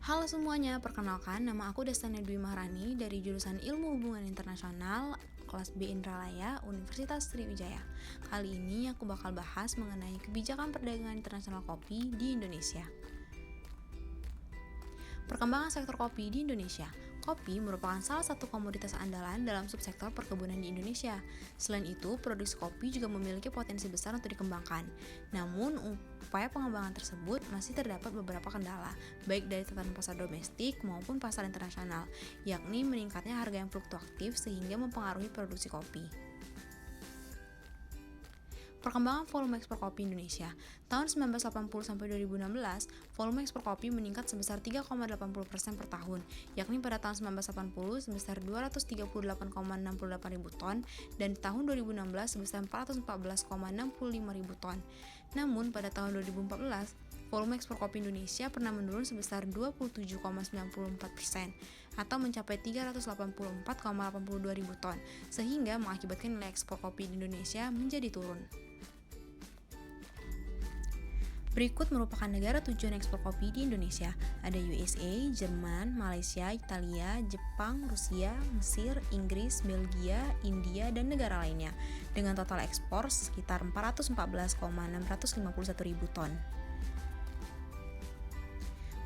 Halo semuanya, perkenalkan nama aku Destani Dwi Maharani dari jurusan Ilmu Hubungan Internasional kelas B Indralaya, Universitas Sriwijaya. Kali ini aku bakal bahas mengenai kebijakan perdagangan internasional kopi di Indonesia. Perkembangan sektor kopi di Indonesia. Kopi merupakan salah satu komoditas andalan dalam subsektor perkebunan di Indonesia. Selain itu, produksi kopi juga memiliki potensi besar untuk dikembangkan. Namun, upaya pengembangan tersebut masih terdapat beberapa kendala, baik dari tatanan pasar domestik maupun pasar internasional, yakni meningkatnya harga yang fluktuatif sehingga mempengaruhi produksi kopi. Perkembangan volume ekspor kopi Indonesia. Tahun 1980 sampai 2016, volume ekspor kopi meningkat sebesar 3,80% per tahun, yakni pada tahun 1980 sebesar 238,68 ribu ton dan di tahun 2016 sebesar 414,65 ribu ton. Namun pada tahun 2014, volume ekspor kopi Indonesia pernah menurun sebesar 27,94% atau mencapai 384,82 ribu ton, sehingga mengakibatkan nilai ekspor kopi di Indonesia menjadi turun. Berikut merupakan negara tujuan ekspor kopi di Indonesia. Ada USA, Jerman, Malaysia, Italia, Jepang, Rusia, Mesir, Inggris, Belgia, India, dan negara lainnya, dengan total ekspor sekitar 414,651 ribu ton.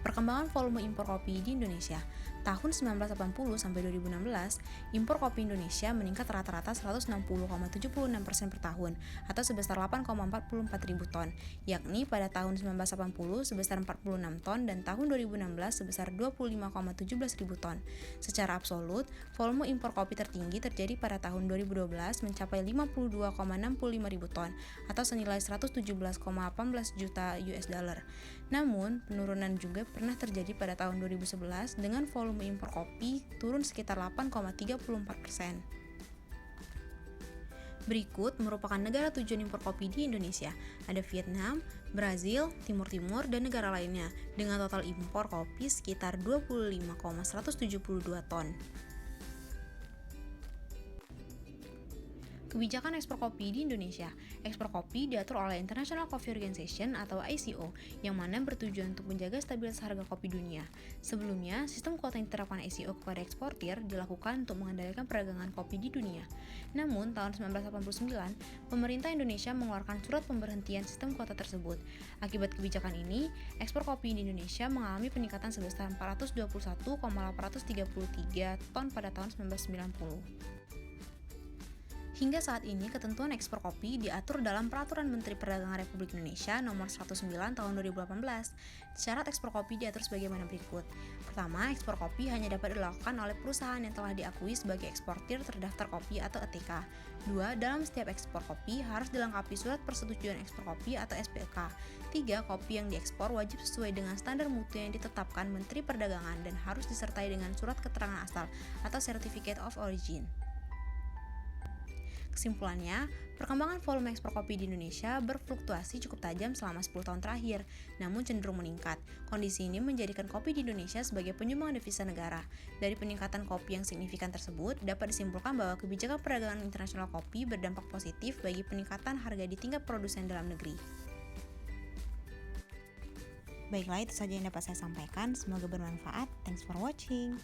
Perkembangan volume impor kopi di Indonesia. Tahun 1980 sampai 2016, impor kopi Indonesia meningkat rata-rata 160,76% per tahun atau sebesar 8,44 ribu ton, yakni pada tahun 1980 sebesar 46 ton dan tahun 2016 sebesar 25,17 ribu ton. Secara absolut, volume impor kopi tertinggi terjadi pada tahun 2012 mencapai 52,65 ribu ton atau senilai 117,18 juta US dollar. Namun, penurunan juga pernah terjadi pada tahun 2011 dengan volume impor kopi turun sekitar 8,34%. Berikut merupakan negara tujuan impor kopi di Indonesia. Ada Vietnam, Brazil, Timur Timur, dan negara lainnya dengan total impor kopi sekitar 25,172 ton. Kebijakan ekspor kopi di Indonesia. Ekspor kopi diatur oleh International Coffee Organization atau ICO, yang mana bertujuan untuk menjaga stabilitas harga kopi dunia. Sebelumnya, sistem kuota yang diterapkan ICO kepada eksportir dilakukan untuk mengendalikan perdagangan kopi di dunia. Namun, tahun 1989, pemerintah Indonesia mengeluarkan surat pemberhentian sistem kuota tersebut. Akibat kebijakan ini, ekspor kopi di Indonesia mengalami peningkatan sebesar 421,833 ton pada tahun 1990. Hingga saat ini, ketentuan ekspor kopi diatur dalam Peraturan Menteri Perdagangan Republik Indonesia Nomor 109 Tahun 2018. Syarat ekspor kopi diatur sebagaimana berikut. Pertama, ekspor kopi hanya dapat dilakukan oleh perusahaan yang telah diakui sebagai eksportir terdaftar kopi atau ETK. Dua, dalam setiap ekspor kopi harus dilengkapi surat persetujuan ekspor kopi atau SPK. Tiga, kopi yang diekspor wajib sesuai dengan standar mutu yang ditetapkan Menteri Perdagangan dan harus disertai dengan surat keterangan asal atau Certificate of Origin. Kesimpulannya, perkembangan volume ekspor kopi di Indonesia berfluktuasi cukup tajam selama 10 tahun terakhir, namun cenderung meningkat. Kondisi ini menjadikan kopi di Indonesia sebagai penyumbang devisa negara. Dari peningkatan kopi yang signifikan tersebut, dapat disimpulkan bahwa kebijakan perdagangan internasional kopi berdampak positif bagi peningkatan harga di tingkat produsen dalam negeri. Baiklah, itu saja yang dapat saya sampaikan. Semoga bermanfaat. Thanks for watching.